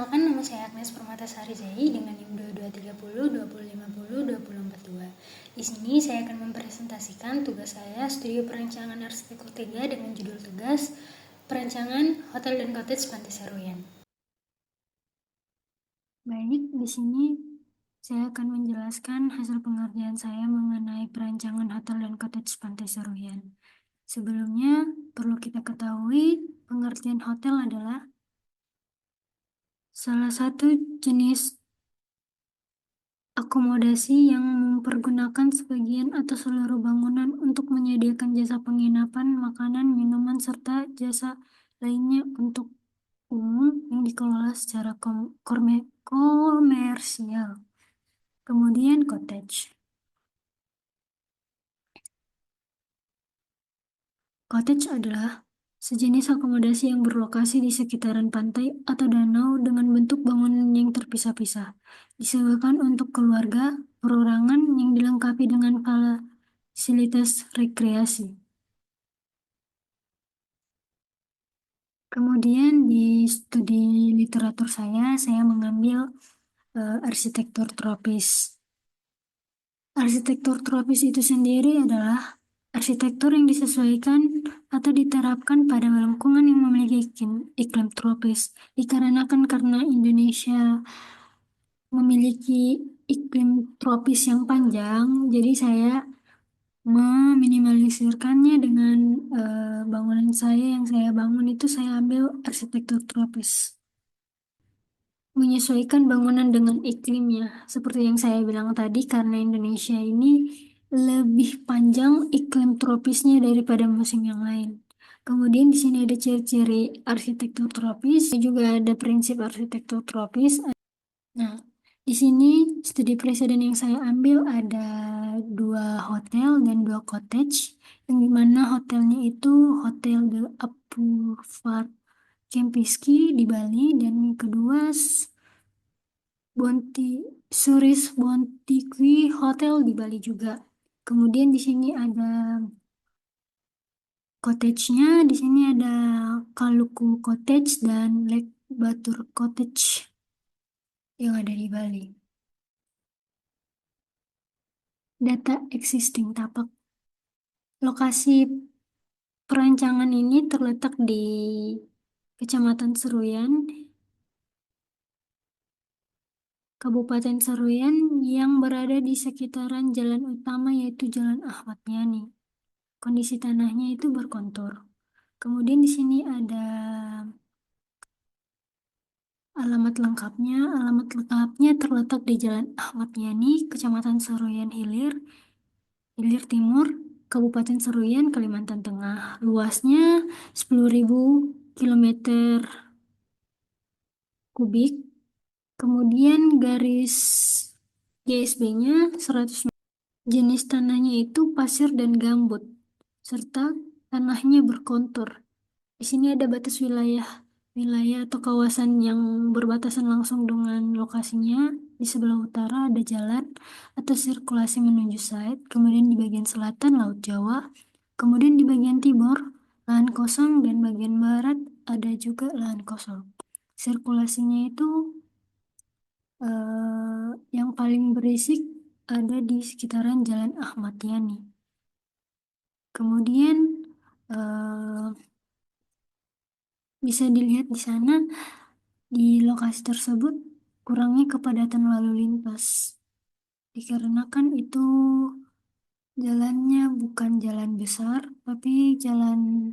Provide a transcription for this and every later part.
Perkenalkan, nama saya Agnes Permatasari Zai dengan NIM 2230 2050 2042. Di sini saya akan mempresentasikan tugas saya studi perancangan arsitektur 3 dengan judul tugas perancangan hotel dan cottage Pantai Seruyan. Baik, di sini saya akan menjelaskan hasil pengerjaan saya mengenai perancangan hotel dan cottage Pantai Seruyan. Sebelumnya, perlu kita ketahui pengertian hotel adalah salah satu jenis akomodasi yang mempergunakan sebagian atau seluruh bangunan untuk menyediakan jasa penginapan, makanan, minuman, serta jasa lainnya untuk umum yang dikelola secara komersial. Kemudian cottage. Cottage adalah sejenis akomodasi yang berlokasi di sekitaran pantai atau danau dengan bentuk bangunan yang terpisah-pisah. Disewakan untuk keluarga, perorangan yang dilengkapi dengan fasilitas rekreasi. Kemudian di studi literatur saya mengambil arsitektur tropis. Arsitektur tropis itu sendiri adalah arsitektur yang disesuaikan atau diterapkan pada lingkungan yang memiliki iklim tropis. Dikarenakan karena Indonesia memiliki iklim tropis yang panjang, jadi saya meminimalisirkannya dengan bangunan saya yang saya bangun itu saya ambil arsitektur tropis. Menyesuaikan bangunan dengan iklimnya. Seperti yang saya bilang tadi, karena Indonesia ini lebih panjang iklim tropisnya daripada musim yang lain. Kemudian di sini ada ciri-ciri arsitektur tropis, juga ada prinsip arsitektur tropis. Nah, di sini studi presiden yang saya ambil ada 2 hotel dan 2 cottage, yang dimana hotelnya itu Hotel de Apurvat Kempinski di Bali, dan yang kedua Suris Bontiqui Hotel di Bali juga. Kemudian di sini ada cottage-nya, di sini ada Kaluku Cottage dan Lake Batur Cottage yang ada di Bali. Data existing tapak. Lokasi perancangan ini terletak di Kecamatan Seruyan, Kabupaten Seruyan yang berada di sekitaran jalan utama yaitu Jalan Ahmad Yani. Kondisi tanahnya itu berkontur. Kemudian di sini ada alamat lengkapnya. Alamat lengkapnya terletak di Jalan Ahmad Yani, Kecamatan Seruyan Hilir, Hilir Timur, Kabupaten Seruyan, Kalimantan Tengah. Luasnya 10.000 km kubik. Kemudian garis GSB-nya 100 meter. Jenis tanahnya itu pasir dan gambut, serta tanahnya berkontur. Di sini ada batas wilayah atau kawasan yang berbatasan langsung dengan lokasinya. Di sebelah utara ada jalan atau sirkulasi menuju site. Kemudian di bagian selatan Laut Jawa. Kemudian di bagian timur lahan kosong, dan bagian barat ada juga lahan kosong. Sirkulasinya itu yang paling berisik ada di sekitaran Jalan Ahmad Yani. Kemudian bisa dilihat di sana, di lokasi tersebut kurangnya kepadatan lalu lintas. Dikarenakan itu jalannya bukan jalan besar, tapi jalan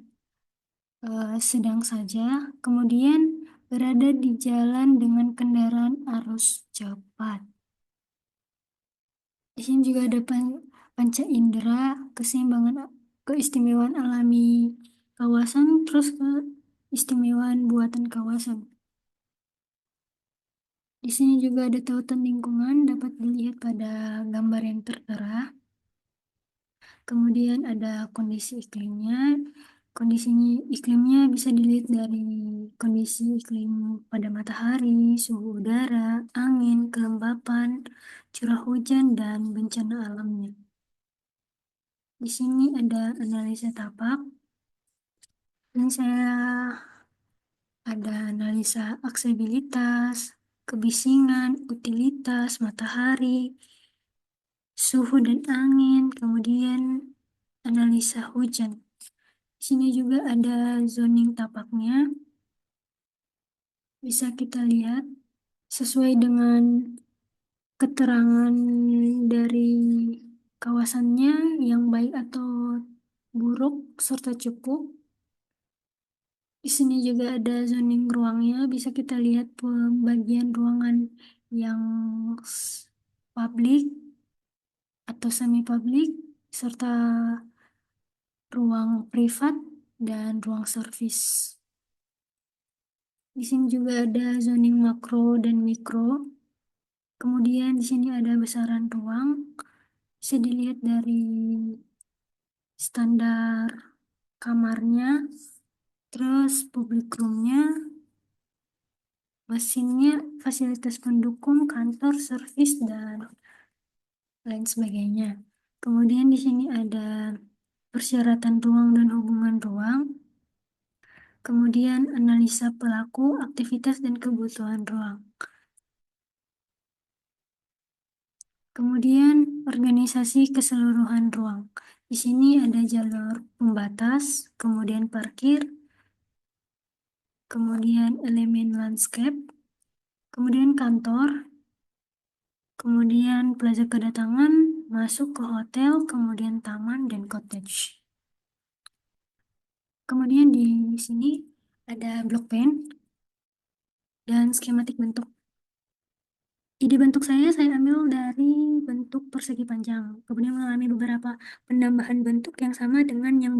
sedang saja. Kemudian berada di jalan dengan kendaraan arus cepat. Di sini juga ada panca indera, keistimewaan alami kawasan, terus keistimewaan buatan kawasan. Di sini juga ada tautan lingkungan, dapat dilihat pada gambar yang tertera. Kemudian ada kondisi iklimnya. Kondisi iklimnya bisa dilihat dari kondisi iklim pada matahari, suhu udara, angin, kelembapan, curah hujan, dan bencana alamnya. Di sini ada analisa tapak. Ini saya Ada analisa aksesibilitas, kebisingan, utilitas, matahari, suhu dan angin, kemudian analisa hujan. Di sini juga ada zoning tapaknya. Bisa kita lihat sesuai dengan keterangan dari kawasannya yang baik atau buruk serta cukup. Di sini juga ada zoning ruangnya, bisa kita lihat pembagian ruangan yang publik atau semi publik serta ruang privat dan ruang servis. Di sini juga ada zoning makro dan mikro. Kemudian di sini ada besaran ruang. Bisa dilihat dari standar kamarnya, terus public roomnya, mesinnya, fasilitas pendukung, kantor, servis, dan lain sebagainya. Kemudian di sini ada persyaratan ruang dan hubungan ruang, kemudian analisa pelaku, aktivitas, dan kebutuhan ruang. Kemudian organisasi keseluruhan ruang. Di sini ada jalur pembatas, kemudian parkir, kemudian elemen landscape, kemudian kantor, kemudian plaza kedatangan, masuk ke hotel, kemudian taman dan cottage. Kemudian di sini ada block plan dan skematik bentuk. Ide bentuk saya ambil dari bentuk persegi panjang, kemudian mengalami beberapa penambahan bentuk yang sama dengan yang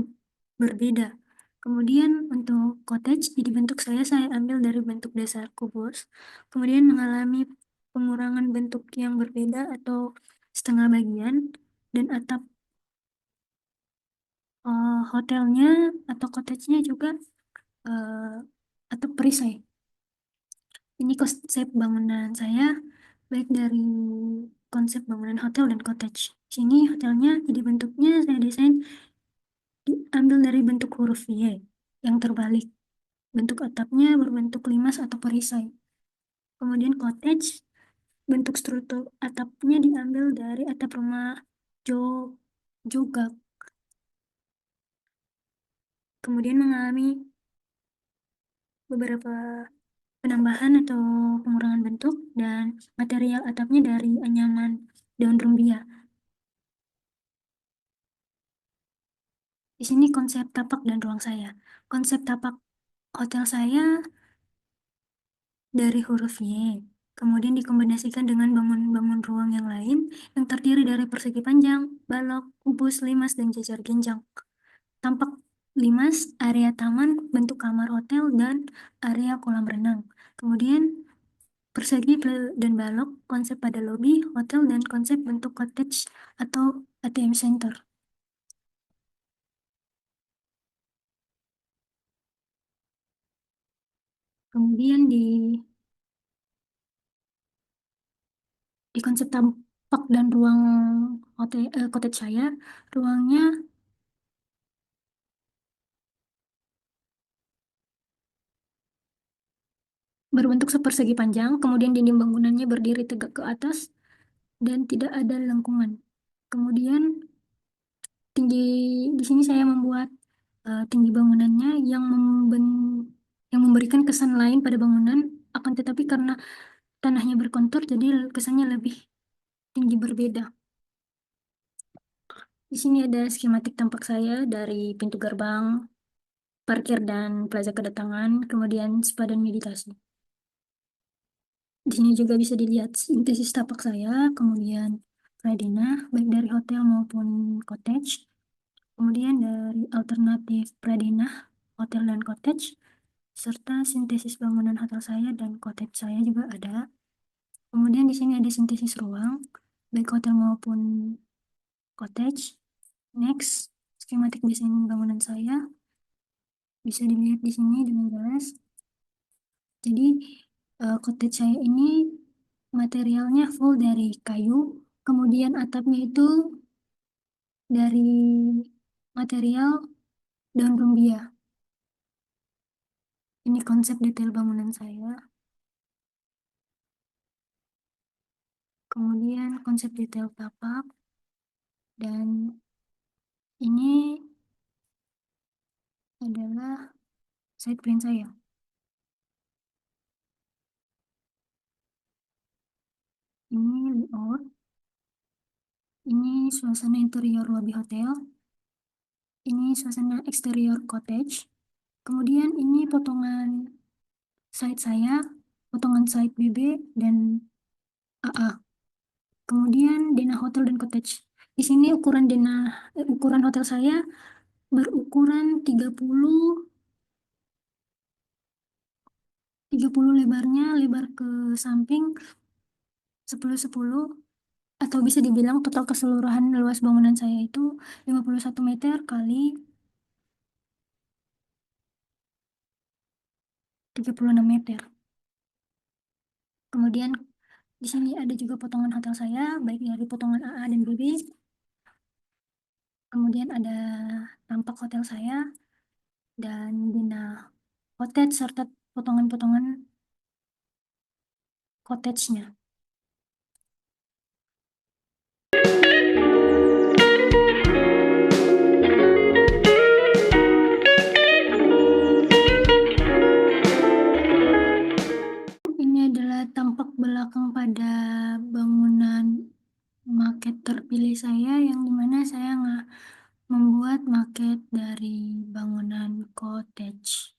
berbeda. Kemudian untuk cottage, ide bentuk saya ambil dari bentuk dasar kubus, kemudian mengalami pengurangan bentuk yang berbeda atau setengah bagian, dan atap hotelnya atau cottage-nya juga eh, atap perisai. Ini konsep bangunan saya baik dari konsep bangunan hotel dan cottage. Sini hotelnya jadi bentuknya saya desain diambil dari bentuk huruf Y yang terbalik. Bentuk atapnya berbentuk limas atau perisai. Kemudian cottage, bentuk struktur atapnya diambil dari atap rumah jo jogak. Kemudian mengalami beberapa penambahan atau pengurangan bentuk dan material atapnya dari anyaman daun rumbia. Di sini konsep tapak dan ruang saya. Konsep tapak hotel saya dari huruf Y, kemudian dikombinasikan dengan bangun-bangun ruang yang lain yang terdiri dari persegi panjang, balok, kubus, limas, dan jajar genjang. Tampak limas, area taman, bentuk kamar hotel, dan area kolam renang. Kemudian persegi dan balok, konsep pada lobi, hotel, dan konsep bentuk cottage atau ATM center. Kemudian di konsep tampak dan ruang hotel cottage saya, ruangnya berbentuk sepersegi panjang, kemudian dinding bangunannya berdiri tegak ke atas dan tidak ada lengkungan. Kemudian tinggi di sini saya membuat tinggi bangunannya yang memberikan kesan lain pada bangunan, akan tetapi karena tanahnya berkontur jadi kesannya lebih tinggi berbeda. Di sini ada skematik tampak saya dari pintu gerbang, parkir dan plaza kedatangan, kemudian spa dan meditasi. Di sini juga bisa dilihat sintesis tapak saya, kemudian Pradina, baik dari hotel maupun cottage, kemudian dari alternatif Pradina, hotel dan cottage, serta sintesis bangunan hotel saya dan cottage saya juga ada. Kemudian di sini ada sintesis ruang, baik hotel maupun cottage. Next, skematik desain bangunan saya bisa dilihat di sini dengan jelas. Jadi cottage saya ini materialnya full dari kayu, kemudian atapnya itu dari material daun rumbia. Ini konsep detail bangunan saya. Kemudian konsep detail tapak. Dan ini adalah side plan saya. Ini layout. Ini suasana interior lobby hotel. Ini suasana eksterior cottage. Kemudian ini potongan side saya, potongan side BB dan AA. Kemudian denah hotel dan cottage. Di sini ukuran hotel saya berukuran 30 lebarnya, lebar ke samping 10-10, atau bisa dibilang total keseluruhan luas bangunan saya itu 51 meter kali 36 meter. Kemudian di sini ada juga potongan hotel saya, baik dari potongan AA dan BB. Kemudian ada tampak hotel saya dan Dina cottage serta potongan-potongan cottage-nya. Ini adalah tampak belakang pada bangunan maket terpilih saya, yang dimana saya nggak membuat maket dari bangunan cottage.